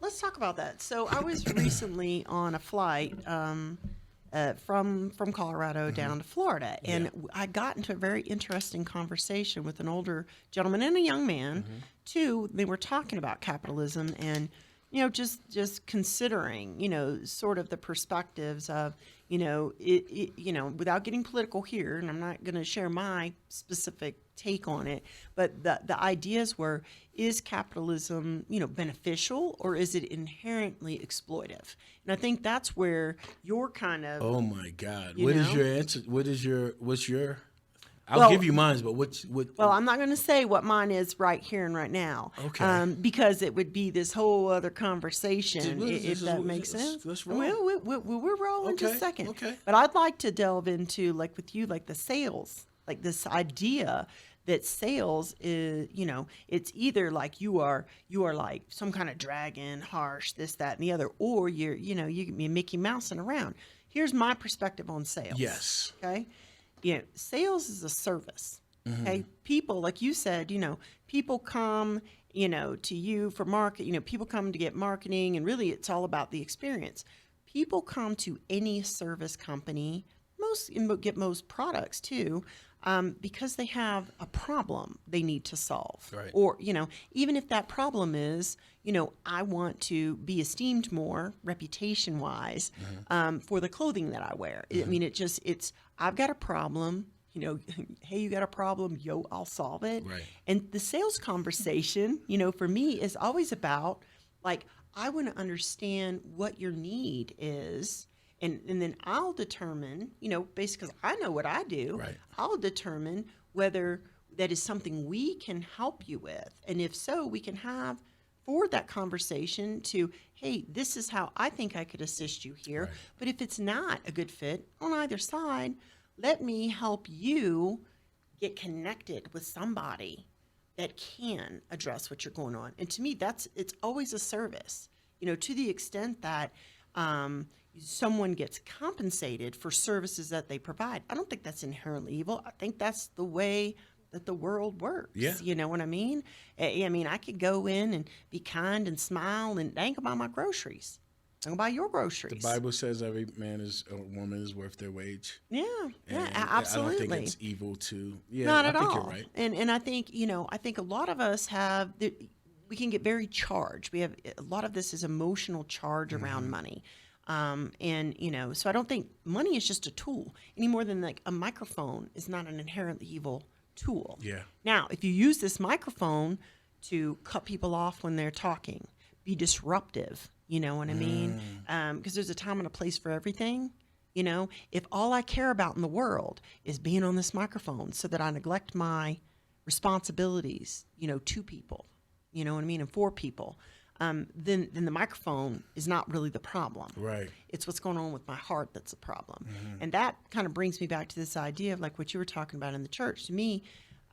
let's talk about that. So I was recently on a flight from Colorado down to Florida, and I got into a very interesting conversation with an older gentleman and a young man. Too, they were talking about capitalism and just considering sort of the perspectives of without getting political here, and I'm not going to share my specific take on it, but the ideas were, is capitalism beneficial, or is it inherently exploitive? And I think that's where you're kind of, oh my God, what is your answer? What's your I'll Well, give you mine, but what? well, I'm not going to say what mine is right here and right now, Okay. because it would be this whole other conversation, if that makes sense. Let's roll. Well, we're rolling just a Okay, second. okay. But I'd like to delve into, like with you, like the sales, like this idea that sales is, it's either like you are like some kind of dragon, harsh, this, that, and the other, or you're Mickey Mousing around. Here's my perspective on sales. Yes. Okay. Sales is a service. Okay. People, like you said, people come, to you for market, people come to get marketing, and really it's all about the experience. People come to any service company, get most products too, because they have a problem they need to solve. Right. Or, even if that problem is, I want to be esteemed more reputation wise, for the clothing that I wear. I mean, I've got a problem, hey, you got a problem, yo, I'll solve it. Right. And the sales conversation, for me is always about, like, I want to understand what your need is. And then I'll determine, basically, because I know what I do, Right. I'll determine whether that is something we can help you with. And if so, we can forward that conversation to, hey, this is how I think I could assist you here. Right. But if it's not a good fit on either side, let me help you get connected with somebody that can address what you're going on. And to me, it's always a service, to the extent that someone gets compensated for services that they provide. I don't think that's inherently evil. I think that's the way that the world works. Yeah. You know what I mean? I could go in and be kind and smile, and I ain't gonna buy my groceries. I'm gonna buy your groceries. The Bible says every man a woman is worth their wage. Yeah, And absolutely. I don't think it's evil to. Yeah, Not I at think all. you're right. And I think, I think a lot of us we can get very charged. We have a lot of this is emotional charge around money. So I don't think money is just a tool any more than, like, a microphone is not an inherently evil tool. Yeah. Now, if you use this microphone to cut people off when they're talking, be disruptive, you know what I mean? Because there's a time and a place for everything. If all I care about in the world is being on this microphone so that I neglect my responsibilities, to people, you know what I mean, and for people, then the microphone is not really the problem. Right. It's what's going on with my heart that's the problem. And that kind of brings me back to this idea of, like, what you were talking about in the church. To me,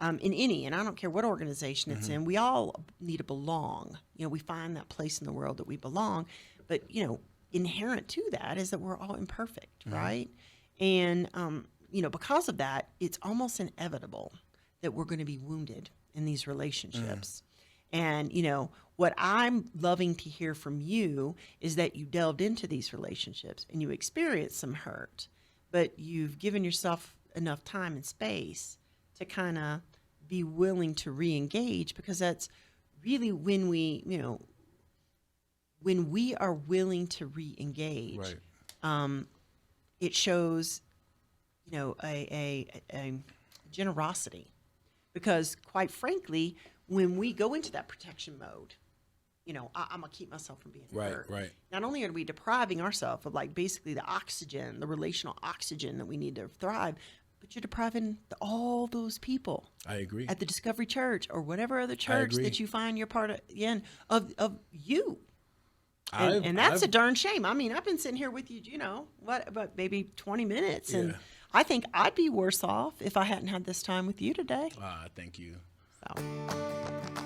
and I don't care what organization it's in, we all need to belong. We find that place in the world that we belong. But, inherent to that is that we're all imperfect, right? And, because of that, it's almost inevitable that we're going to be wounded in these relationships. And, what I'm loving to hear from you is that you delved into these relationships and you experienced some hurt, but you've given yourself enough time and space to kind of be willing to re-engage, because that's really when we are willing to re-engage, Right. it shows, a generosity, because quite frankly, when we go into that protection mode, I'm going to keep myself from being hurt. Right. Not only are we depriving ourselves of, like, basically the oxygen, the relational oxygen that we need to thrive, but you're depriving all those people. I agree. At the Discovery Church or whatever other church that you find you're part of, of you. And that's a darn shame. I mean, I've been sitting here with you, about maybe 20 minutes. And I think I'd be worse off if I hadn't had this time with you today. Thank you. So.